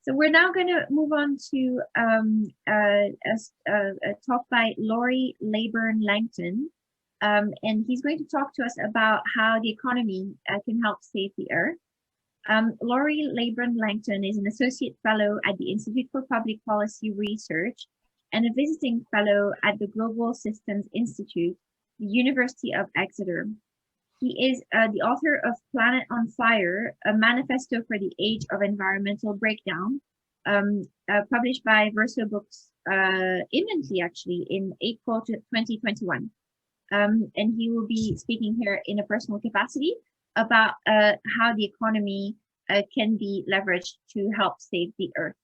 So we're now going to move on to a talk by Laurie Laybourn Langton, and he's going to talk to us about how the economy can help save the Earth. Laurie Laybourn Langton is an associate fellow at the Institute for Public Policy Research and a visiting fellow at the Global Systems Institute, the University of Exeter. He is the author of Planet on Fire, a manifesto for the age of environmental breakdown, published by Verso Books imminently, actually, in April 2021. And he will be speaking here in a personal capacity about how the economy can be leveraged to help save the Earth.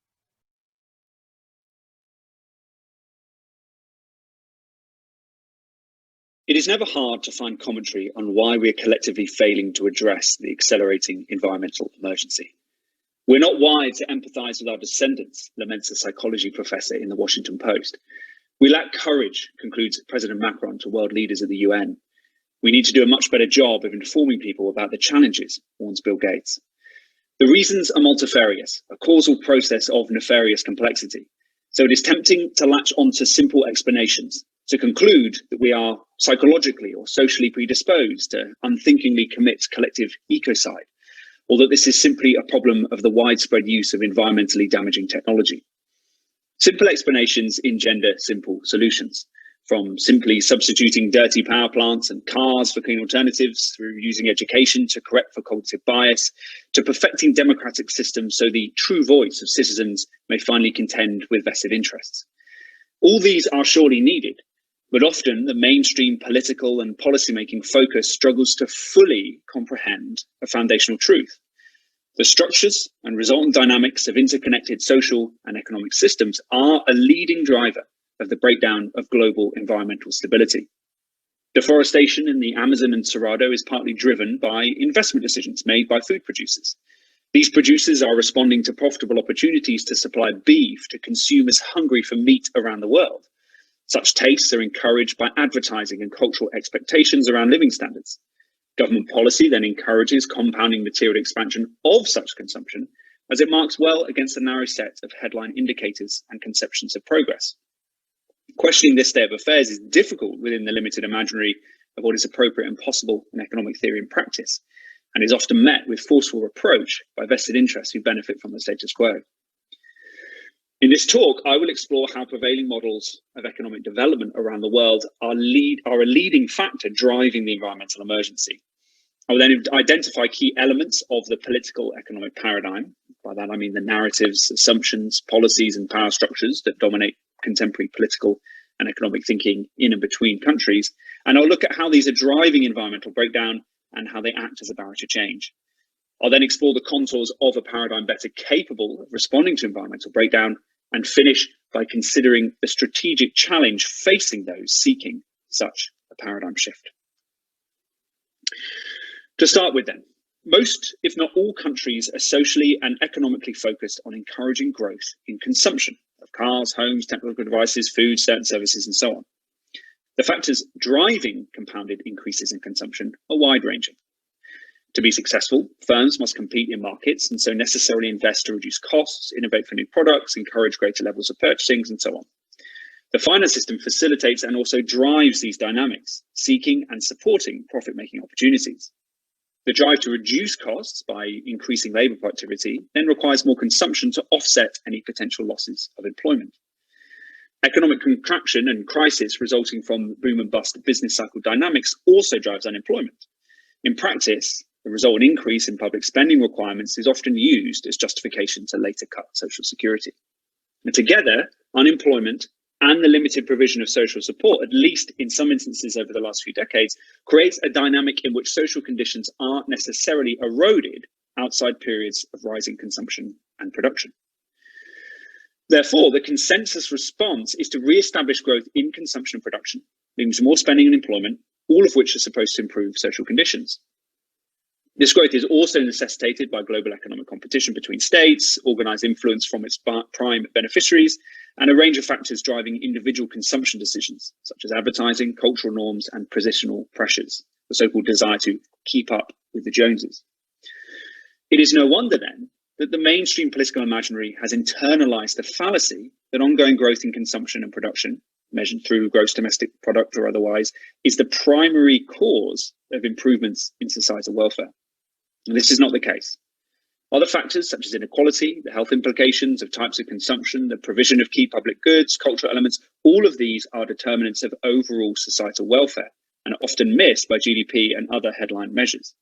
It is never hard to find commentary on why we are collectively failing to address the accelerating environmental emergency. We're not wired to empathise with our descendants, laments a psychology professor in the Washington Post. We lack courage, concludes President Macron to world leaders at the UN. We need to do a much better job of informing people about the challenges, warns Bill Gates. The reasons are multifarious, a causal process of nefarious complexity. So it is tempting to latch onto simple explanations, to conclude that we are psychologically or socially predisposed to unthinkingly commit collective ecocide, or that this is simply a problem of the widespread use of environmentally damaging technology. Simple explanations engender simple solutions, from simply substituting dirty power plants and cars for clean alternatives, through using education to correct for cognitive bias, to perfecting democratic systems so the true voice of citizens may finally contend with vested interests. All these are surely needed, but often the mainstream political and policymaking focus struggles to fully comprehend a foundational truth. The structures and resultant dynamics of interconnected social and economic systems are a leading driver of the breakdown of global environmental stability. Deforestation in the Amazon and Cerrado is partly driven by investment decisions made by food producers. These producers are responding to profitable opportunities to supply beef to consumers hungry for meat around the world. Such tastes are encouraged by advertising and cultural expectations around living standards. Government policy then encourages compounding material expansion of such consumption, as it marks well against a narrow set of headline indicators and conceptions of progress. Questioning this state of affairs is difficult within the limited imaginary of what is appropriate and possible in economic theory and practice, and is often met with forceful reproach by vested interests who benefit from the status quo. In this talk, I will explore how prevailing models of economic development around the world are a leading factor driving the environmental emergency. I will then identify key elements of the political economic paradigm. By that, I mean the narratives, assumptions, policies, and power structures that dominate contemporary political and economic thinking in and between countries. And I'll look at how these are driving environmental breakdown and how they act as a barrier to change. I'll then explore the contours of a paradigm better capable of responding to environmental breakdown, and finish by considering the strategic challenge facing those seeking such a paradigm shift. To start with then, most, if not all countries are socially and economically focused on encouraging growth in consumption of cars, homes, technical devices, food, certain services, and so on. The factors driving compounded increases in consumption are wide-ranging. To be successful, firms must compete in markets and so necessarily invest to reduce costs, innovate for new products, encourage greater levels of purchasing, and so on. The finance system facilitates and also drives these dynamics, seeking and supporting profit-making opportunities. The drive to reduce costs by increasing labour productivity then requires more consumption to offset any potential losses of employment. Economic contraction and crisis resulting from boom and bust business cycle dynamics also drives unemployment. In practice, the resultant increase in public spending requirements is often used as justification to later cut social security. And together, unemployment and the limited provision of social support, at least in some instances over the last few decades, creates a dynamic in which social conditions aren't necessarily eroded outside periods of rising consumption and production. Therefore, the consensus response is to re-establish growth in consumption and production, leading to more spending and employment, all of which are supposed to improve social conditions. This growth is also necessitated by global economic competition between states, organised influence from its prime beneficiaries, and a range of factors driving individual consumption decisions, such as advertising, cultural norms, and positional pressures, the so-called desire to keep up with the Joneses. It is no wonder then that the mainstream political imaginary has internalized the fallacy that ongoing growth in consumption and production, measured through gross domestic product or otherwise, is the primary cause of improvements in societal welfare. And this is not the case. Other factors such as inequality, the health implications of types of consumption, the provision of key public goods, cultural elements, all of these are determinants of overall societal welfare and are often missed by GDP and other headline measures.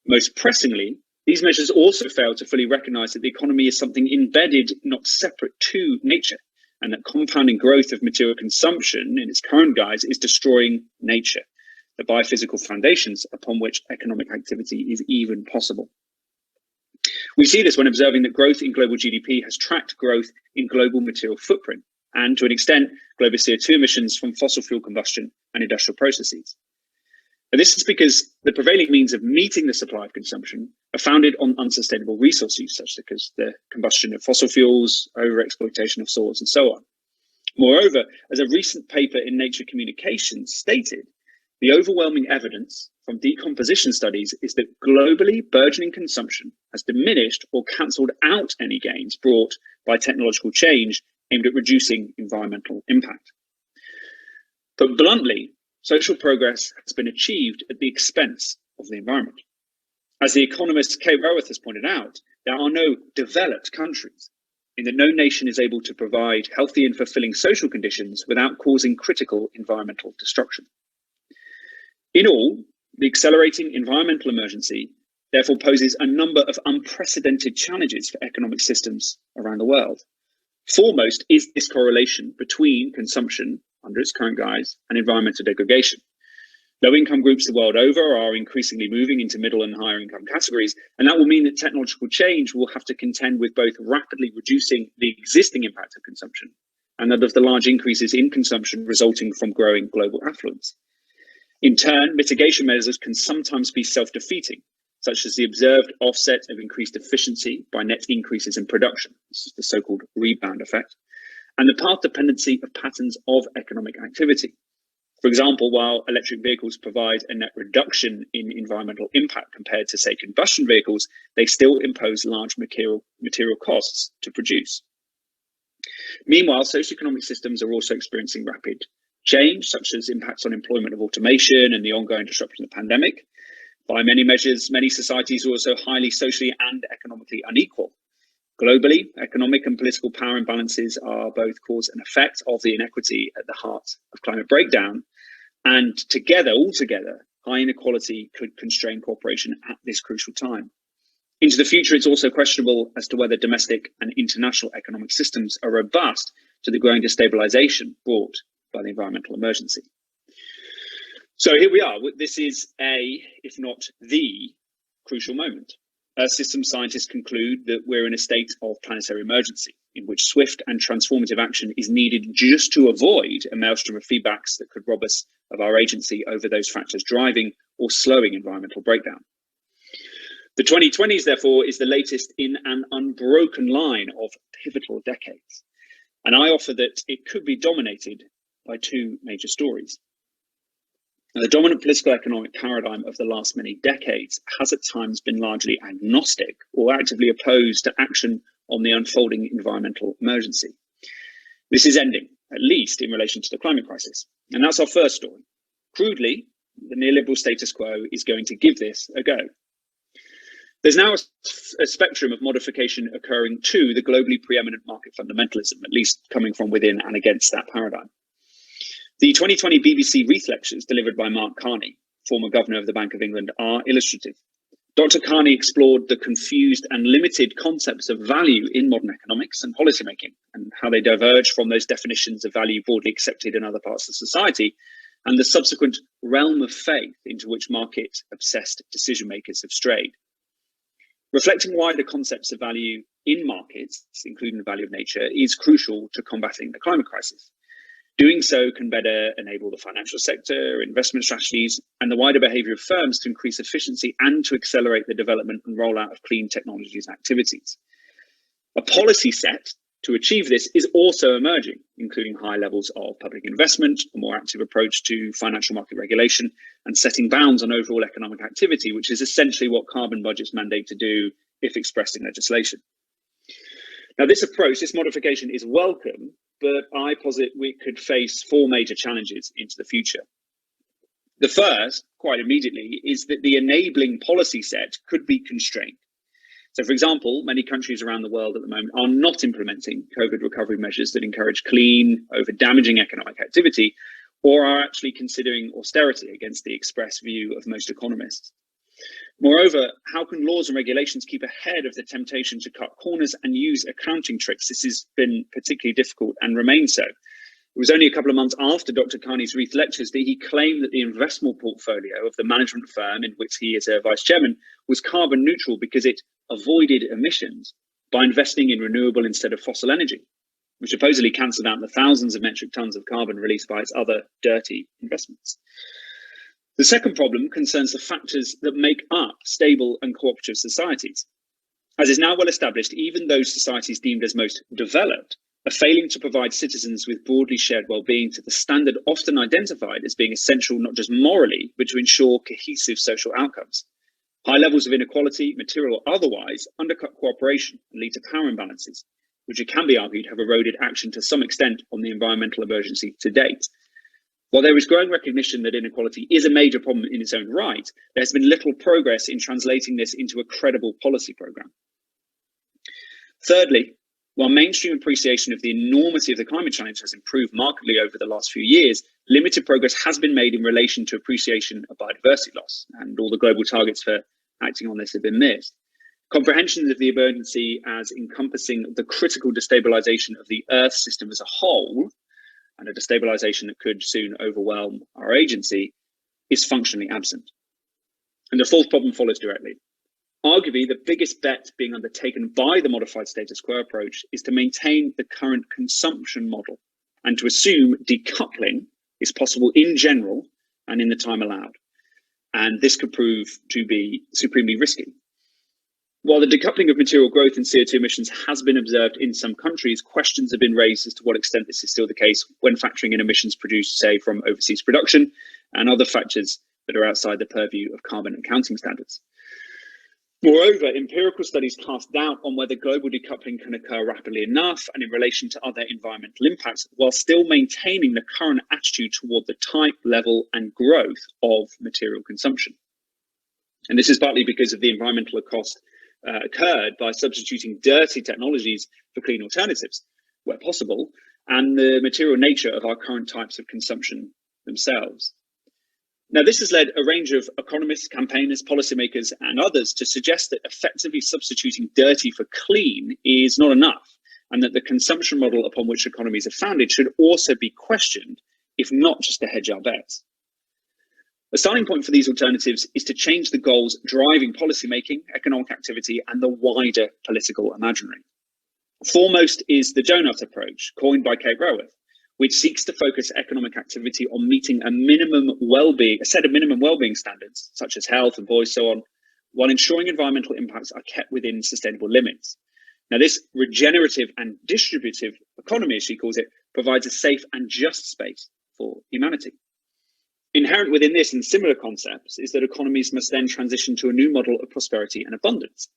Most pressingly, these measures also fail to fully recognize that the economy is something embedded, not separate to nature, and that compounding growth of material consumption in its current guise is destroying nature, the biophysical foundations upon which economic activity is even possible. We see this when observing that growth in global GDP has tracked growth in global material footprint and, to an extent, global CO2 emissions from fossil fuel combustion and industrial processes. And this is because the prevailing means of meeting the supply of consumption are founded on unsustainable resource use, such as the combustion of fossil fuels, overexploitation of soils, and so on. Moreover, as a recent paper in Nature Communications stated, the overwhelming evidence from decomposition studies is that globally burgeoning consumption has diminished or cancelled out any gains brought by technological change aimed at reducing environmental impact. But bluntly, social progress has been achieved at the expense of the environment. As the economist Kate Raworth has pointed out, there are no developed countries, in that no nation is able to provide healthy and fulfilling social conditions without causing critical environmental destruction. In all, the accelerating environmental emergency therefore poses a number of unprecedented challenges for economic systems around the world. Foremost is this correlation between consumption under its current guise and environmental degradation. Low-income groups the world over are increasingly moving into middle and higher income categories, and that will mean that technological change will have to contend with both rapidly reducing the existing impact of consumption and that of the large increases in consumption resulting from growing global affluence. In turn, mitigation measures can sometimes be self-defeating, such as the observed offset of increased efficiency by net increases in production. This is the so-called rebound effect, and the path dependency of patterns of economic activity. For example, while electric vehicles provide a net reduction in environmental impact compared to, say, combustion vehicles, they still impose large material costs to produce. Meanwhile, socioeconomic systems are also experiencing rapid change, such as impacts on employment of automation and the ongoing disruption of the pandemic. By many measures, many societies are also highly socially and economically unequal. Globally, economic and political power imbalances are both cause and effect of the inequity at the heart of climate breakdown. And altogether, high inequality could constrain cooperation at this crucial time. Into the future, it's also questionable as to whether domestic and international economic systems are robust to the growing destabilization brought by the environmental emergency. So here we are. This is if not the crucial moment. Systems scientists conclude that we're in a state of planetary emergency in which swift and transformative action is needed just to avoid a maelstrom of feedbacks that could rob us of our agency over those factors driving or slowing environmental breakdown. The 2020s, therefore, is the latest in an unbroken line of pivotal decades. And I offer that it could be dominated by two major stories. Now, the dominant political economic paradigm of the last many decades has at times been largely agnostic or actively opposed to action on the unfolding environmental emergency. This is ending, at least in relation to the climate crisis. And that's our first story. Crudely, the neoliberal status quo is going to give this a go. There's now a spectrum of modification occurring to the globally preeminent market fundamentalism, at least coming from within and against that paradigm. The 2020 BBC Reith Lectures delivered by Mark Carney, former governor of the Bank of England, are illustrative. Dr. Carney explored the confused and limited concepts of value in modern economics and policymaking, and how they diverge from those definitions of value broadly accepted in other parts of society, and the subsequent realm of faith into which market-obsessed decision makers have strayed. Reflecting why the concepts of value in markets, including the value of nature, is crucial to combating the climate crisis. Doing so can better enable the financial sector, investment strategies, and the wider behaviour of firms to increase efficiency and to accelerate the development and rollout of clean technologies and activities. A policy set to achieve this is also emerging, including high levels of public investment, a more active approach to financial market regulation, and setting bounds on overall economic activity, which is essentially what carbon budgets mandate to do if expressed in legislation. Now, this approach, this modification is welcome, but I posit we could face four major challenges into the future. The first, quite immediately, is that the enabling policy set could be constrained. So, for example, many countries around the world at the moment are not implementing COVID recovery measures that encourage clean, over-damaging economic activity, or are actually considering austerity against the express view of most economists. Moreover, how can laws and regulations keep ahead of the temptation to cut corners and use accounting tricks? This has been particularly difficult and remains so. It was only a couple of months after Dr. Carney's Reith lectures that he claimed that the investment portfolio of the management firm in which he is a vice chairman was carbon neutral because it avoided emissions by investing in renewable instead of fossil energy, which supposedly cancelled out the thousands of metric tons of carbon released by its other dirty investments. The second problem concerns the factors that make up stable and cooperative societies. As is now well established, even those societies deemed as most developed are failing to provide citizens with broadly shared well-being to the standard often identified as being essential not just morally, but to ensure cohesive social outcomes. High levels of inequality, material or otherwise, undercut cooperation and lead to power imbalances, which it can be argued have eroded action to some extent on the environmental emergency to date. While there is growing recognition that inequality is a major problem in its own right, there has been little progress in translating this into a credible policy programme. Thirdly, while mainstream appreciation of the enormity of the climate challenge has improved markedly over the last few years, limited progress has been made in relation to appreciation of biodiversity loss, and all the global targets for acting on this have been missed. Comprehension of the emergency as encompassing the critical destabilisation of the Earth system as a whole, and a destabilisation that could soon overwhelm our agency, is functionally absent. And the fourth problem follows directly. Arguably, the biggest bet being undertaken by the modified status quo approach is to maintain the current consumption model and to assume decoupling is possible in general and in the time allowed. And this could prove to be supremely risky. While the decoupling of material growth and CO2 emissions has been observed in some countries, questions have been raised as to what extent this is still the case when factoring in emissions produced, say, from overseas production and other factors that are outside the purview of carbon accounting standards. Moreover, empirical studies cast doubt on whether global decoupling can occur rapidly enough and in relation to other environmental impacts, while still maintaining the current attitude toward the type, level, and growth of material consumption. And this is partly because of the environmental cost occurred by substituting dirty technologies for clean alternatives, where possible, and the material nature of our current types of consumption themselves. Now, this has led a range of economists, campaigners, policymakers, and others to suggest that effectively substituting dirty for clean is not enough, and that the consumption model upon which economies are founded should also be questioned, if not just to hedge our bets. A starting point for these alternatives is to change the goals driving policymaking, economic activity, and the wider political imaginary. Foremost is the donut approach, coined by Kate Raworth, which seeks to focus economic activity on meeting a set of minimum well-being standards, such as health and voice, so on, while ensuring environmental impacts are kept within sustainable limits. Now, this regenerative and distributive economy, as she calls it, provides a safe and just space for humanity. Inherent within this and similar concepts is that economies must then transition to a new model of prosperity and abundance.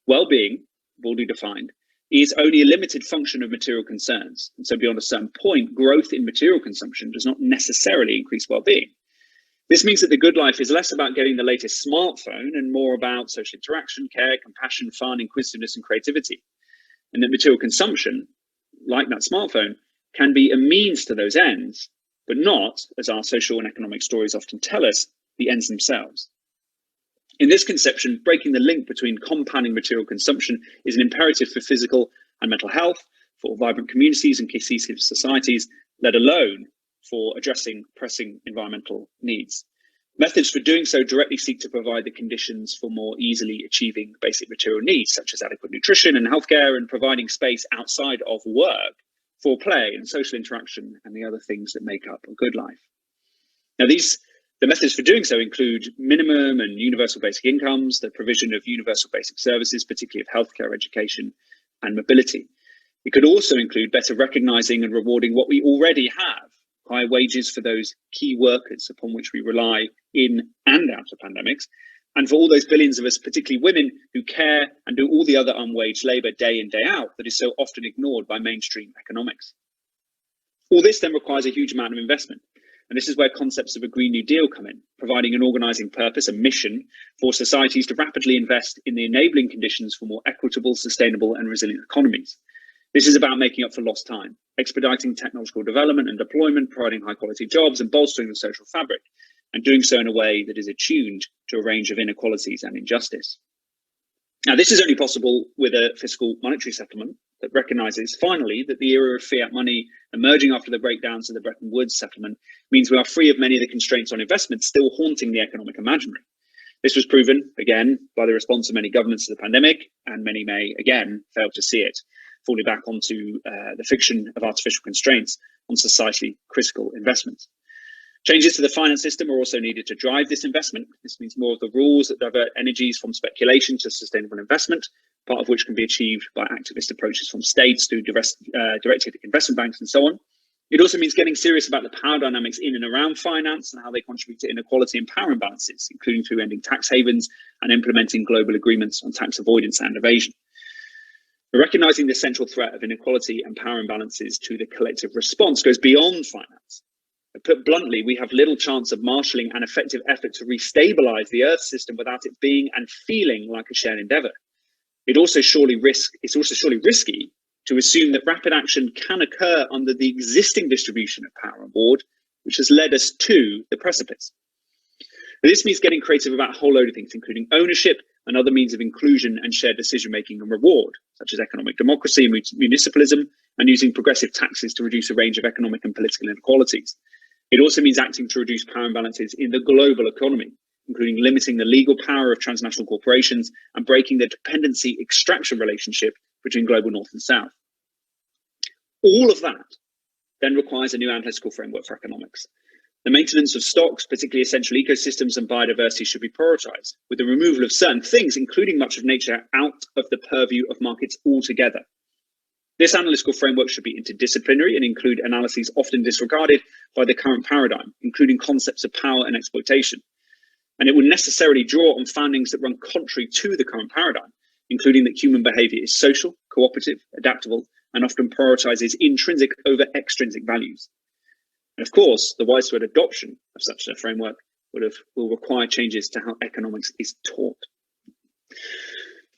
Well-being, broadly defined, is only a limited function of material concerns. And so beyond a certain point, growth in material consumption does not necessarily increase well-being. This means that the good life is less about getting the latest smartphone and more about social interaction, care, compassion, fun, inquisitiveness, and creativity. And that material consumption, like that smartphone, can be a means to those ends, but not, as our social and economic stories often tell us, the ends themselves. In this conception, breaking the link between compounding material consumption is an imperative for physical and mental health, for vibrant communities and cohesive societies, let alone for addressing pressing environmental needs. Methods for doing so directly seek to provide the conditions for more easily achieving basic material needs, such as adequate nutrition and healthcare, and providing space outside of work for play and social interaction and the other things that make up a good life. Now, the methods for doing so include minimum and universal basic incomes, the provision of universal basic services, particularly of healthcare, education, and mobility. It could also include better recognizing and rewarding what we already have, high wages for those key workers upon which we rely in and out of pandemics, And for all those billions of us, particularly women, who care and do all the other unwaged labour day in, day out that is so often ignored by mainstream economics. All this then requires a huge amount of investment. And this is where concepts of a Green New Deal come in, providing an organising purpose, a mission for societies to rapidly invest in the enabling conditions for more equitable, sustainable and resilient economies. This is about making up for lost time, expediting technological development and deployment, providing high quality jobs and bolstering the social fabric, and doing so in a way that is attuned to a range of inequalities and injustice. Now, this is only possible with a fiscal monetary settlement that recognises finally that the era of fiat money emerging after the breakdowns of the Bretton Woods settlement means we are free of many of the constraints on investment still haunting the economic imaginary. This was proven, again, by the response of many governments to the pandemic, and many may, again, fail to see it, falling back onto the fiction of artificial constraints on societally critical investments. Changes to the finance system are also needed to drive this investment. This means more of the rules that divert energies from speculation to sustainable investment, part of which can be achieved by activist approaches from states through directed investment banks and so on. It also means getting serious about the power dynamics in and around finance and how they contribute to inequality and power imbalances, including through ending tax havens and implementing global agreements on tax avoidance and evasion. Recognizing the central threat of inequality and power imbalances to the collective response goes beyond finance. Put bluntly, we have little chance of marshalling an effective effort to restabilize the Earth system without it being and feeling like a shared endeavor. It's also surely risky to assume that rapid action can occur under the existing distribution of power on board, which has led us to the precipice. But this means getting creative about a whole load of things, including ownership and other means of inclusion and shared decision-making and reward, such as economic democracy and municipalism, and using progressive taxes to reduce a range of economic and political inequalities. It also means acting to reduce power imbalances in the global economy, including limiting the legal power of transnational corporations and breaking the dependency extraction relationship between global north and south. All of that then requires a new analytical framework for economics. The maintenance of stocks, particularly essential ecosystems and biodiversity, should be prioritized, with the removal of certain things, including much of nature, out of the purview of markets altogether. This analytical framework should be interdisciplinary and include analyses often disregarded by the current paradigm, including concepts of power and exploitation. And it would necessarily draw on foundings that run contrary to the current paradigm, including that human behavior is social, cooperative, adaptable, and often prioritizes intrinsic over extrinsic values. And of course, the widespread adoption of such a framework will require changes to how economics is taught.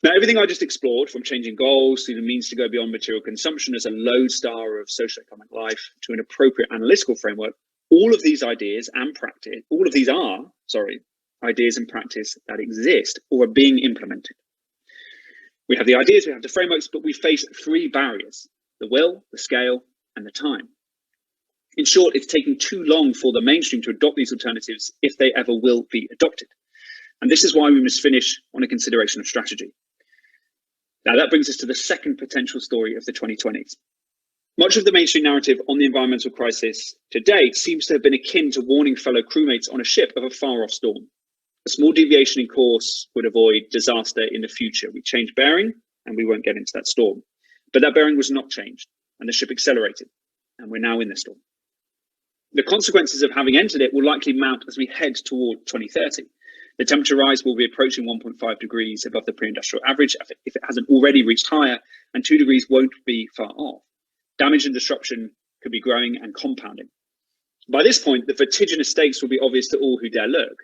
Now, everything I just explored, from changing goals to the means to go beyond material consumption as a lodestar of socioeconomic life to an appropriate analytical framework, all of these ideas and practice, ideas and practice that exist or are being implemented. We have the ideas, we have the frameworks, but we face three barriers: the will, the scale, and the time. In short, it's taking too long for the mainstream to adopt these alternatives if they ever will be adopted. And this is why we must finish on a consideration of strategy. Now, that brings us to the second potential story of the 2020s. Much of the mainstream narrative on the environmental crisis to date seems to have been akin to warning fellow crewmates on a ship of a far-off storm. A small deviation in course would avoid disaster in the future. We change bearing and we won't get into that storm. But that bearing was not changed and the ship accelerated, and we're now in the storm. The consequences of having entered it will likely mount as we head toward 2030. The temperature rise will be approaching 1.5 degrees above the pre-industrial average if it hasn't already reached higher, and 2 degrees won't be far off. Damage and disruption could be growing and compounding. By this point, the vertiginous stakes will be obvious to all who dare look.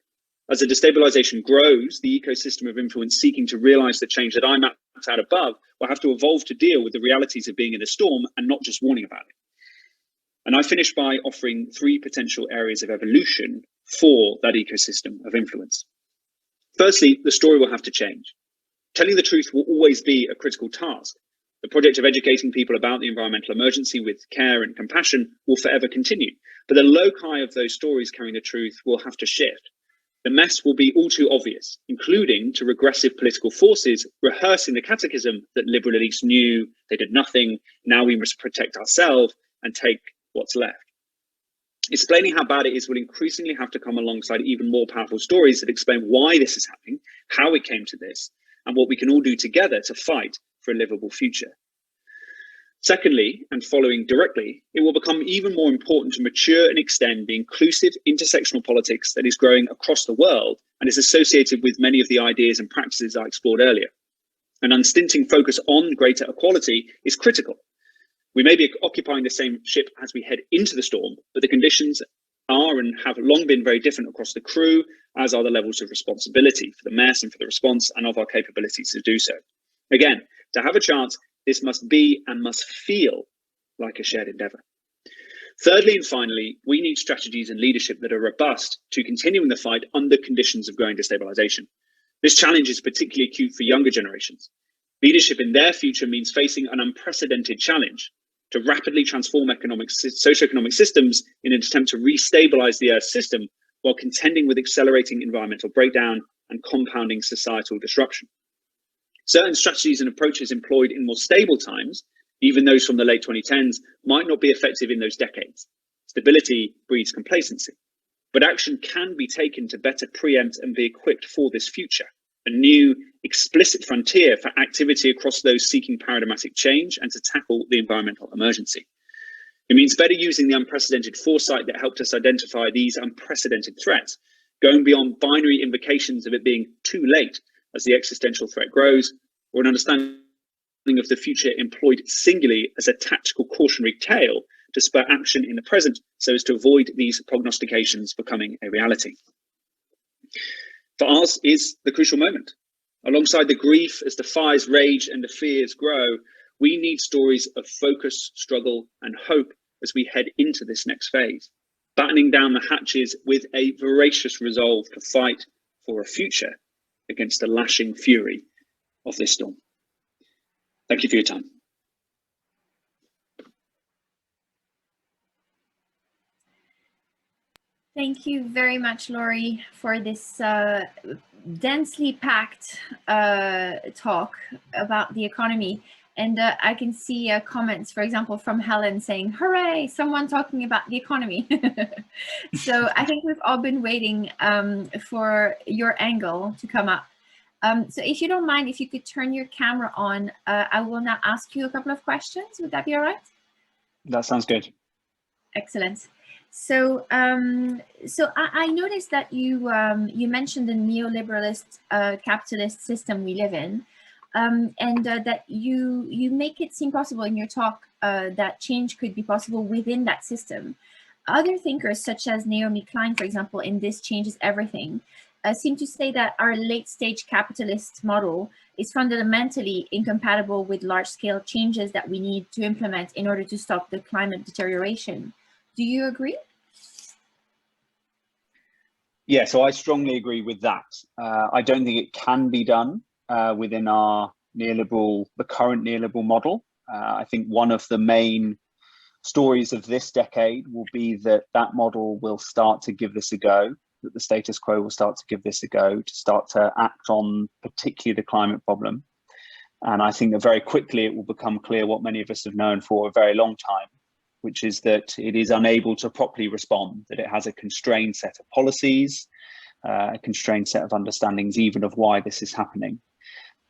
As the destabilization grows, the ecosystem of influence seeking to realize the change that I mapped out above will have to evolve to deal with the realities of being in a storm and not just warning about it. And I finish by offering three potential areas of evolution for that ecosystem of influence. Firstly, the story will have to change. Telling the truth will always be a critical task. The project of educating people about the environmental emergency with care and compassion will forever continue, but the loci of those stories carrying the truth will have to shift. The mess will be all too obvious, including to regressive political forces rehearsing the catechism that liberal elites knew, they did nothing, now we must protect ourselves and take what's left. Explaining how bad it is will increasingly have to come alongside even more powerful stories that explain why this is happening, how it came to this, and what we can all do together to fight for a livable future. Secondly, and following directly, it will become even more important to mature and extend the inclusive intersectional politics that is growing across the world and is associated with many of the ideas and practices I explored earlier. An unstinting focus on greater equality is critical. We may be occupying the same ship as we head into the storm, but the conditions are and have long been very different across the crew, as are the levels of responsibility for the mess and for the response and of our capabilities to do so. Again, to have a chance, this must be and must feel like a shared endeavour. Thirdly and finally, we need strategies and leadership that are robust to continuing the fight under conditions of growing destabilisation. This challenge is particularly acute for younger generations. Leadership in their future means facing an unprecedented challenge to rapidly transform socioeconomic systems in an attempt to restabilise the Earth's system while contending with accelerating environmental breakdown and compounding societal disruption. Certain strategies and approaches employed in more stable times, even those from the late 2010s, might not be effective in those decades. Stability breeds complacency, but action can be taken to better preempt and be equipped for this future, a new explicit frontier for activity across those seeking paradigmatic change and to tackle the environmental emergency. It means better using the unprecedented foresight that helped us identify these unprecedented threats, going beyond binary invocations of it being too late as the existential threat grows, or an understanding of the future employed singularly as a tactical cautionary tale to spur action in the present so as to avoid these prognostications becoming a reality. For ours is the crucial moment. Alongside the grief as the fires rage and the fears grow, we need stories of focus, struggle, and hope as we head into this next phase, battening down the hatches with a voracious resolve to fight for a future against the lashing fury of this storm. Thank you for your time. Thank you very much, Laurie, for this densely packed talk about the economy. And I can see comments, for example, from Helen saying, hooray, someone talking about the economy. So I think we've all been waiting for your angle to come up. So if you don't mind, if you could turn your camera on, I will now ask you a couple of questions. Would that be all right? That sounds good. Excellent. So, I noticed that you mentioned the neoliberalist capitalist system we live in, and that you make it seem possible in your talk that change could be possible within that system. Other thinkers, such as Naomi Klein, for example, in This Changes Everything, seem to say that our late-stage capitalist model is fundamentally incompatible with large-scale changes that we need to implement in order to stop the climate deterioration. Do you agree? Yeah, so I strongly agree with that. I don't think it can be done within our the current neoliberal model. I think one of the main stories of this decade will be that that model will start to give this a go, that the status quo will start to give this a go, to start to act on particularly the climate problem. And I think that very quickly it will become clear what many of us have known for a very long time, which is that it is unable to properly respond, that it has a constrained set of policies, a constrained set of understandings even of why this is happening.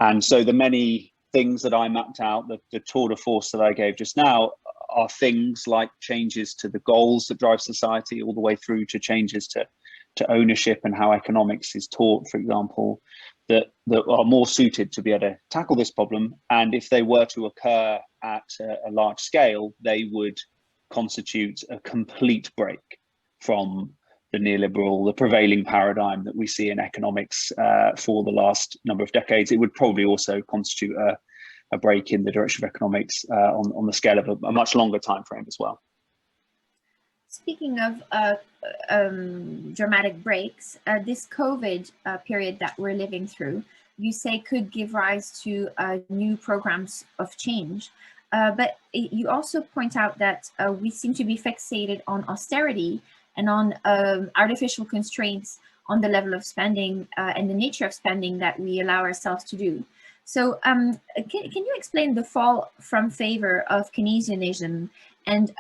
And so the many things that I mapped out, the tour de force that I gave just now, are things like changes to the goals that drive society, all the way through to changes to ownership and how economics is taught, for example, that are more suited to be able to tackle this problem. And if they were to occur at a large scale, they would constitute a complete break from the prevailing paradigm that we see in economics for the last number of decades. It would probably also constitute a break in the direction of economics on the scale of a much longer time frame as well. Speaking of dramatic breaks, this COVID period that we're living through, you say could give rise to new programs of change. But you also point out that we seem to be fixated on austerity and on artificial constraints on the level of spending and the nature of spending that we allow ourselves to do. So can you explain the fall from favor of Keynesianism, and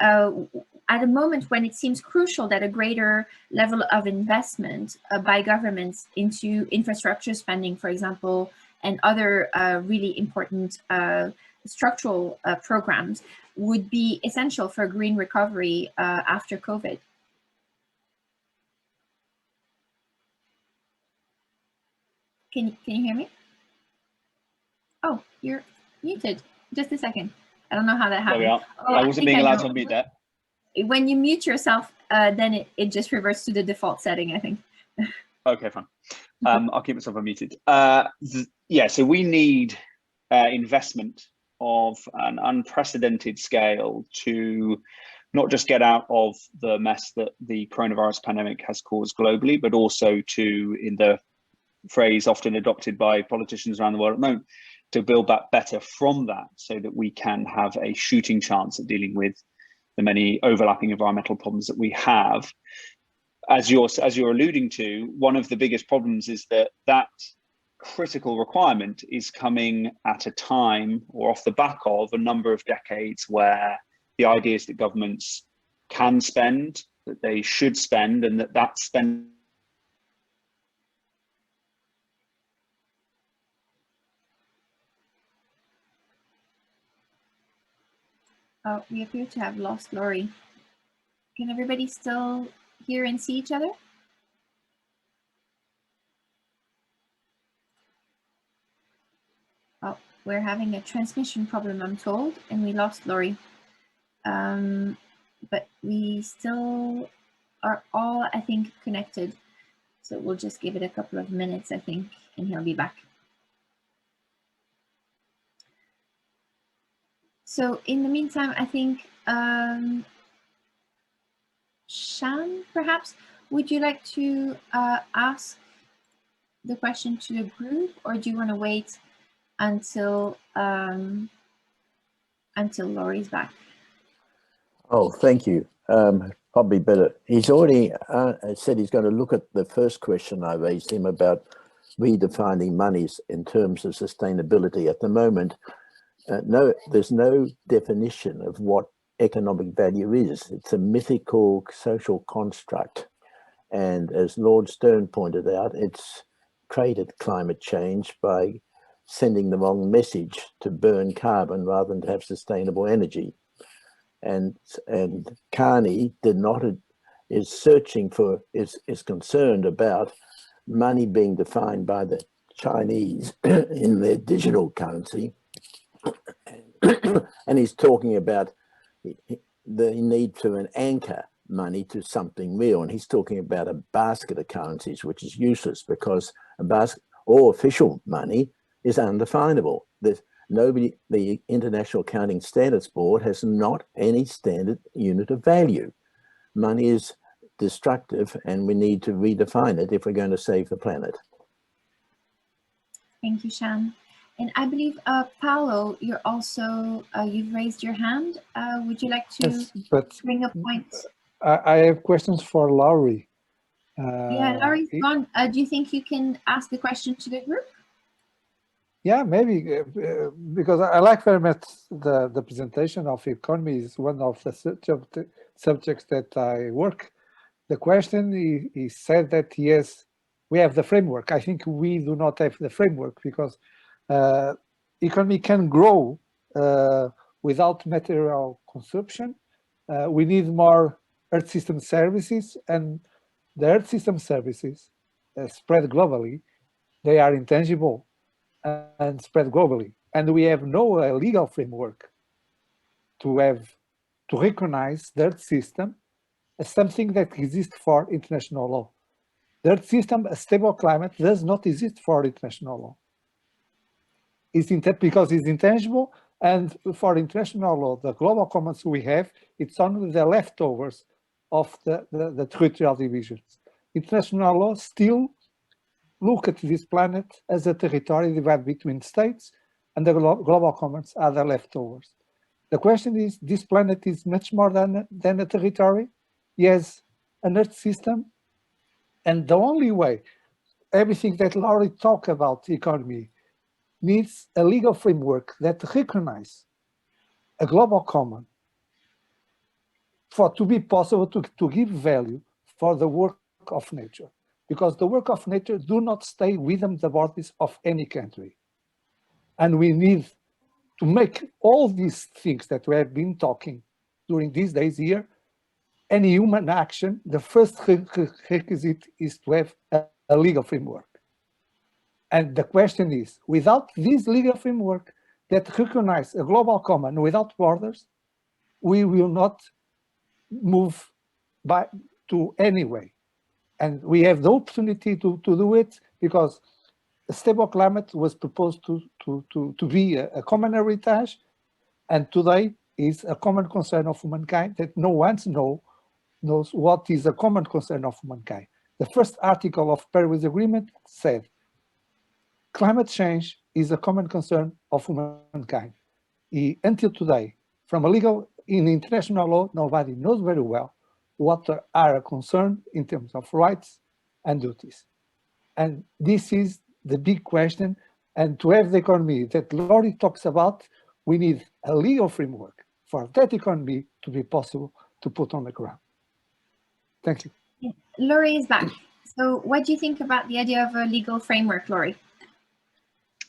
at a moment when it seems crucial that a greater level of investment by governments into infrastructure spending, for example, and other really important structural programs would be essential for green recovery after COVID. Can you hear me? Oh, you're muted. Just a second. I don't know how that happened. There we are. Oh, I wasn't being allowed to unmute that. When you mute yourself, then it just reverts to the default setting, I think. Okay, fine. I'll keep myself unmuted. Yeah, so we need investment of an unprecedented scale to not just get out of the mess that the coronavirus pandemic has caused globally, but also to, in the phrase often adopted by politicians around the world at the moment, to build back better from that so that we can have a shooting chance at dealing with the many overlapping environmental problems that we have. As you're alluding to, one of the biggest problems is that critical requirement is coming at a time or off the back of a number of decades where the idea is that governments can spend, that they should spend, and that spend. Oh, we appear to have lost Laurie. Can everybody still hear and see each other? Oh, we're having a transmission problem, I'm told, and we lost Laurie. But we still are all, I think, connected. So we'll just give it a couple of minutes, I think, and he'll be back. So in the meantime, I think, Shan, perhaps, would you like to ask the question to the group, or do you want to wait until Laurie's back? Oh, thank you. Probably better. He's already said he's going to look at the first question I raised him about redefining monies in terms of sustainability. At the moment, there's no definition of what economic value is. It's a mythical social construct. And as Lord Stern pointed out, it's created climate change by sending the wrong message to burn carbon rather than to have sustainable energy. And Carney is concerned about money being defined by the Chinese in their digital currency. And he's talking about the need to an anchor money to something real. And he's talking about a basket of currencies, which is useless because all official money is undefinable. The International Accounting Standards Board has not any standard unit of value. Money is destructive and we need to redefine it if we're going to save the planet. Thank you, Shan. And I believe, Paolo, you've raised your hand. Would you like to bring a point? I have questions for Laurie. Yeah, Laurie's gone. Do you think you can ask the question to the group? Yeah, maybe, because I like very much the presentation of economy is one of the subjects that I work. The question, he said that yes, we have the framework. I think we do not have the framework because economy can grow without material consumption. We need more Earth system services, and the Earth system services spread globally. They are intangible and spread globally, and we have no legal framework to recognize the Earth system as something that exists for international law. The Earth system, a stable climate, does not exist for international law. Because it's intangible, and for international law, the global commons we have, it's only the leftovers of the territorial divisions. International law still look at this planet as a territory divided between states, and the global commons are the leftovers. The question is, this planet is much more than a territory. Yes, an Earth system, and the only way, everything that Laurie talked about economy, needs a legal framework that recognizes a global common to be possible to give value for the work of nature. Because the work of nature do not stay within the borders of any country. And we need to make all these things that we have been talking during these days here, any human action, the first requisite is to have a legal framework. And the question is, without this legal framework that recognizes a global common without borders, we will not move to any way. And we have the opportunity to do it because a stable climate was proposed to be a common heritage, and today is a common concern of humankind that no one knows what is a common concern of humankind. The first article of Paris Agreement said, climate change is a common concern of humankind. Until today, from a legal, in international law, nobody knows very well what are a concern in terms of rights and duties. And this is the big question. And to have the economy that Laurie talks about, we need a legal framework for that economy to be possible to put on the ground. Thank you. Laurie is back. So what do you think about the idea of a legal framework, Laurie?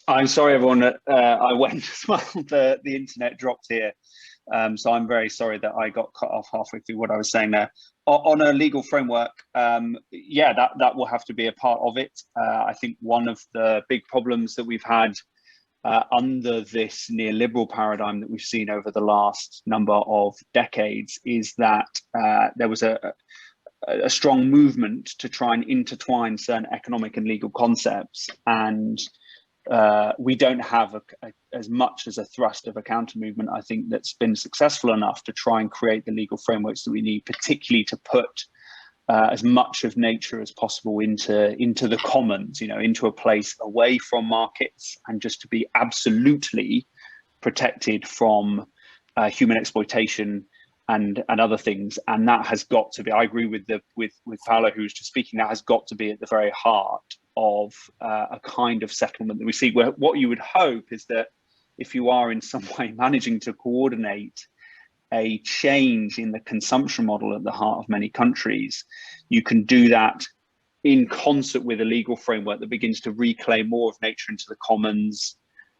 I'm sorry, everyone, that I went as well. The internet dropped here. So I'm very sorry that I got cut off halfway through what I was saying there. On a legal framework, yeah, that will have to be a part of it. I think one of the big problems that we've had under this neoliberal paradigm that we've seen over the last number of decades is that there was a strong movement to try and intertwine certain economic and legal concepts, and we don't have as much as a thrust of a counter movement, I think, that's been successful enough to try and create the legal frameworks that we need, particularly to put as much of nature as possible into the commons, you know, into a place away from markets, and just to be absolutely protected from human exploitation and other things. And that has got to be, I agree with Paolo, who was just speaking, that has got to be at the very heart of a kind of settlement that we see, where what you would hope is that if you are in some way managing to coordinate a change in the consumption model at the heart of many countries, you can do that in concert with a legal framework that begins to reclaim more of nature into the commons,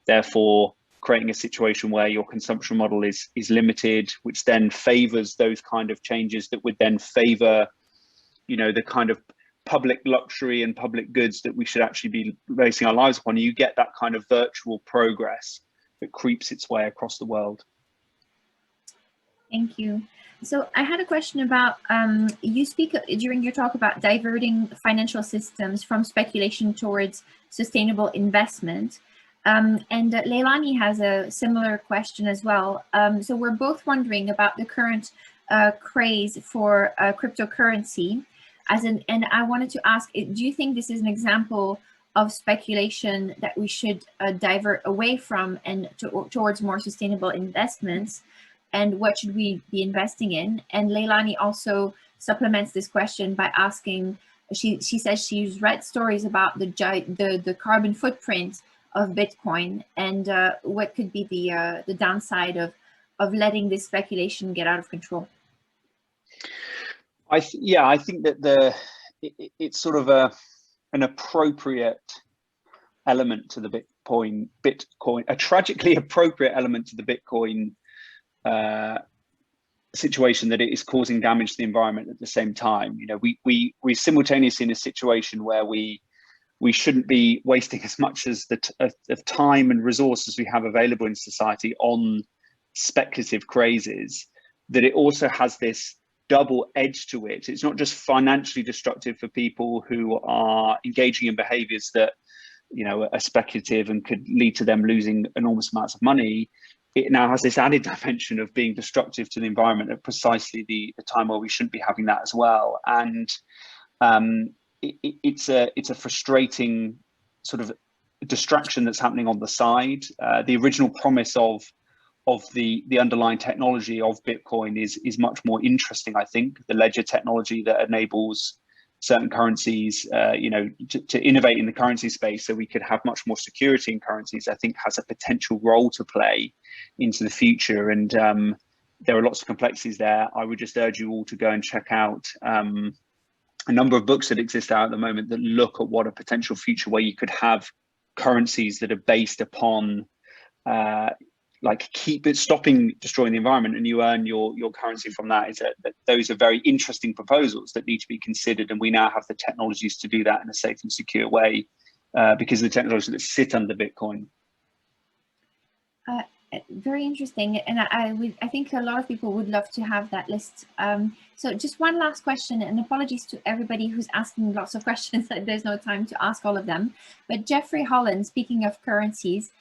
therefore creating a situation where your consumption model is limited, which then favors those kind of changes that would then favor, you know, the kind of public luxury and public goods that we should actually be basing our lives upon. You get that kind of virtual progress that creeps its way across the world. Thank you. So I had a question about, you speak during your talk about diverting financial systems from speculation towards sustainable investment. And Leilani has a similar question as well. So we're both wondering about the current craze for cryptocurrency. And I wanted to ask, do you think this is an example of speculation that we should divert away from and towards more sustainable investments? And what should we be investing in? And Leilani also supplements this question by asking, she says she's read stories about the carbon footprint of Bitcoin, and what could be the downside of letting this speculation get out of control. I think that it's sort of an appropriate element to the Bitcoin, a tragically appropriate element to the Bitcoin situation, that it is causing damage to the environment at the same time. You know, we simultaneously in a situation where we shouldn't be wasting as much as of time and resources we have available in society on speculative crazes, that it also has this double edge to it. It's not just financially destructive for people who are engaging in behaviors that, you know, are speculative and could lead to them losing enormous amounts of money. It now has this added dimension of being destructive to the environment at precisely the time where we shouldn't be having that as well. And it's a frustrating sort of distraction that's happening on the side. The original promise of the underlying technology of Bitcoin is much more interesting, I think. The ledger technology that enables certain currencies, you know, to innovate in the currency space so we could have much more security in currencies, I think has a potential role to play into the future. And there are lots of complexities there. I would just urge you all to go and check out a number of books that exist out at the moment that look at what a potential future where you could have currencies that are based upon like keep it stopping destroying the environment and you earn your currency from that, is that those are very interesting proposals that need to be considered, and we now have the technologies to do that in a safe and secure way because of the technologies that sit under Bitcoin. Very interesting, and I think a lot of people would love to have that list. So just one last question, and apologies to everybody who's asking lots of questions. There's no time to ask all of them. But Jeffrey Holland, speaking of currencies,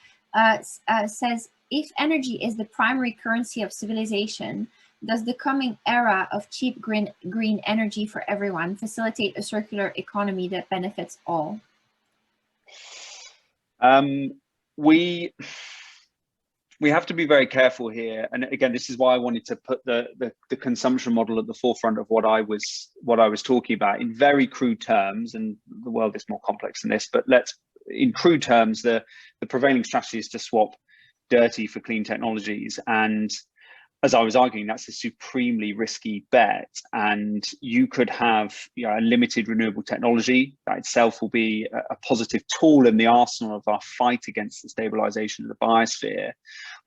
says, if energy is the primary currency of civilization, does the coming era of cheap green energy for everyone facilitate a circular economy that benefits all? We have to be very careful here, and again, this is why I wanted to put the consumption model at the forefront of what I was talking about in very crude terms. And the world is more complex than this, but in crude terms, the prevailing strategy is to swap dirty for clean technologies. And as I was arguing, that's a supremely risky bet. And you could have a limited renewable technology that itself will be a positive tool in the arsenal of our fight against the stabilization of the biosphere.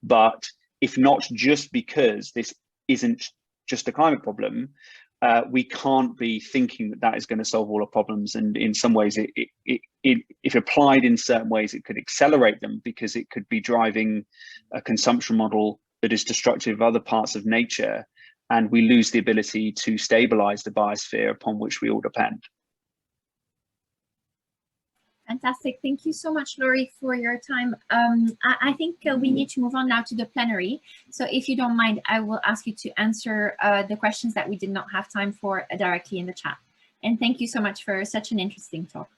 But if not just because this isn't just a climate problem, we can't be thinking that is going to solve all our problems. And in some ways, if applied in certain ways, it could accelerate them, because it could be driving a consumption model that is destructive of other parts of nature, and we lose the ability to stabilize the biosphere upon which we all depend. Fantastic. Thank you so much, Laurie, for your time. I think we need to move on now to the plenary. So if you don't mind, I will ask you to answer the questions that we did not have time for directly in the chat. And thank you so much for such an interesting talk.